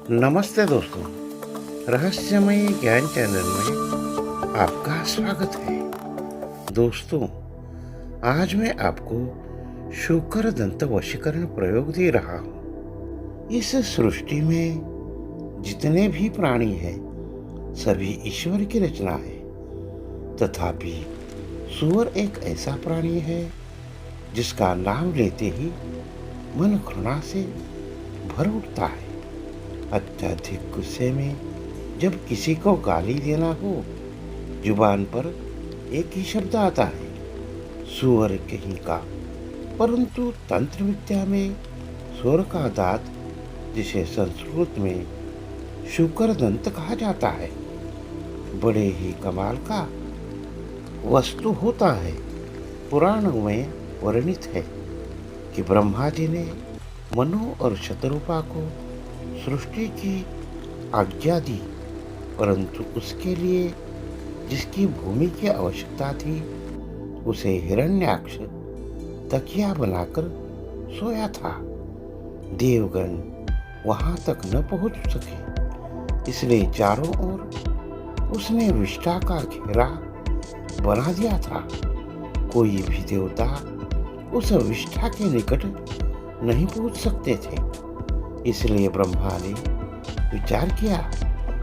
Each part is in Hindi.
नमस्ते दोस्तों, रहस्यमयी ज्ञान चैनल में आपका स्वागत है। दोस्तों, आज मैं आपको शूकर दंत वशीकरण प्रयोग दे रहा हूँ। इस सृष्टि में जितने भी प्राणी हैं, सभी ईश्वर की रचना है। तथापि सूअर एक ऐसा प्राणी है जिसका नाम लेते ही मन घृणा से भर उठता है। अत्यधिक गुस्से में जब किसी को गाली देना हो, जुबान पर एक ही शब्द आता है, सूअर कहीं का। परंतु तंत्र विद्या में सूअर का दांत, जिसे संस्कृत में शूकर दंत कहा जाता है, बड़े ही कमाल का वस्तु होता है। पुराणों में वर्णित है कि ब्रह्मा जी ने मनु और शतरूपा को सृष्टि की आज्ञा दी, परंतु उसके लिए जिसकी भूमि की आवश्यकता थी, उसे हिरण्याक्ष तकिया बनाकर सोया था। देवगण वहां तक न पहुंच सके, इसलिए चारों ओर उसने विष्ठा का घेरा बना दिया था। कोई भी देवता उस विष्ठा के निकट नहीं पहुंच सकते थे। इसलिए ब्रह्मा ने विचार किया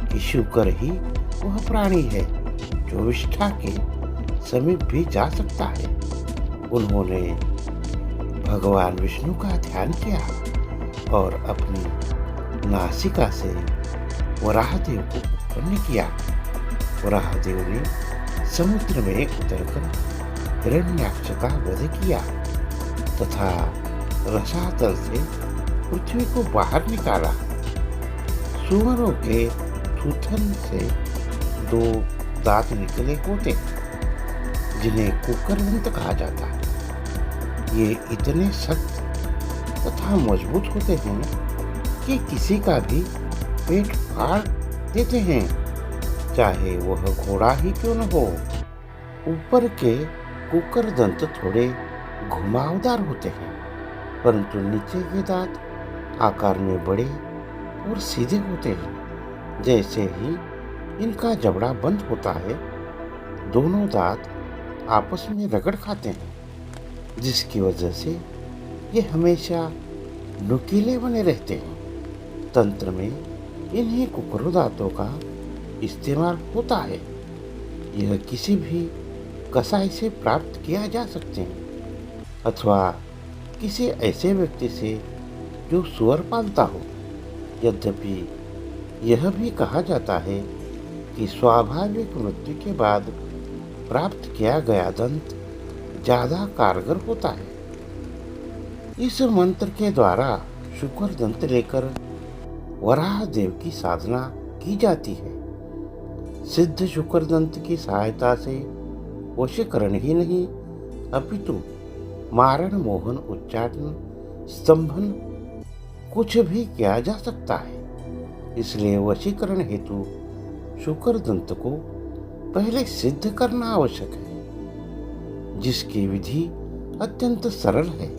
कि शूकर ही वह प्राणी है जो विष्ठा के समीप भी जा सकता है। उन्होंने भगवान विष्णु का ध्यान किया और अपनी नासिका से वराहदेव को उत्पन्न किया। वराहदेव ने समुद्र में उतरकर हिरण्याक्ष का वध किया तथा रसातल से पृथ्वी को बाहर निकाला। सूअरों के थूथन से 2 दांत निकले होते, जिन्हें कुकर दंत कहा जाता है। ये इतने सख्त तथा मजबूत होते हैं कि किसी का भी पेट फाड़ देते हैं, चाहे वह घोड़ा ही क्यों न हो। ऊपर के कुकर दंत थोड़े घुमावदार होते हैं, परंतु नीचे के दांत आकार में बड़े और सीधे होते हैं। जैसे ही इनका जबड़ा बंद होता है, दोनों दांत आपस में रगड़ खाते हैं, जिसकी वजह से ये हमेशा नुकीले बने रहते हैं। तंत्र में इन्हीं कुकर दांतों का इस्तेमाल होता है। यह किसी भी कसाई से प्राप्त किया जा सकते हैं अथवा किसी ऐसे व्यक्ति से जो सूअर पालता हो। यद्यपि यह भी कहा जाता है कि स्वाभाविक मृत्यु के बाद प्राप्त किया गया दंत ज्यादा कारगर होता है। इस मंत्र के द्वारा शूकर दंत लेकर वराह देव की साधना की जाती है। सिद्ध शूकर दंत की सहायता से वशीकरण ही नहीं, अपितु मारण, मोहन, उच्चाटन, स्तंभन कुछ भी किया जा सकता है। इसलिए वशीकरण हेतु शूकर दंत को पहले सिद्ध करना आवश्यक है, जिसकी विधि अत्यंत सरल है।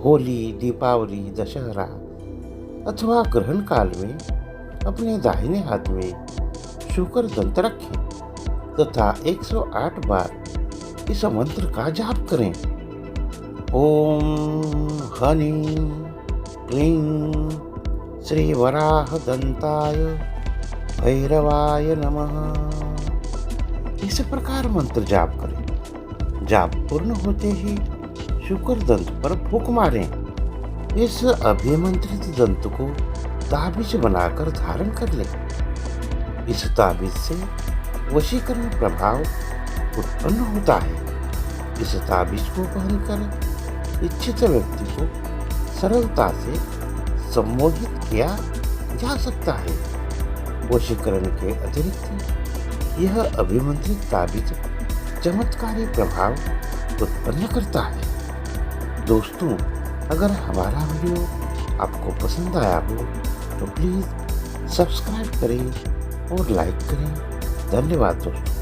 होली, दीपावली, दशहरा अथवा ग्रहण काल में अपने दाहिने हाथ में शूकर दंत रखें तथा 108 बार इस मंत्र का जाप करें। ओम हनि क्लीं श्री वराह दंताय भैरवाय नमः। इस प्रकार मंत्र जाप करें। जाप पूर्ण होते ही शूकर दंत पर फूंक मारें। इस अभिमंत्रित दंत को ताबीज बनाकर धारण कर लें। इस ताबीज से वशीकरण प्रभाव उत्पन्न होता है। इस ताबीज को पहनकर इच्छित व्यक्ति को सरलता से सम्मोहित किया जा सकता है। वशीकरण के अतिरिक्त यह अभिमंत्रित ताबीज चमत्कारी प्रभाव उत्पन्न करता है। दोस्तों, अगर हमारा वीडियो आपको पसंद आया हो तो प्लीज़ सब्सक्राइब करें और लाइक करें। धन्यवाद दोस्तों।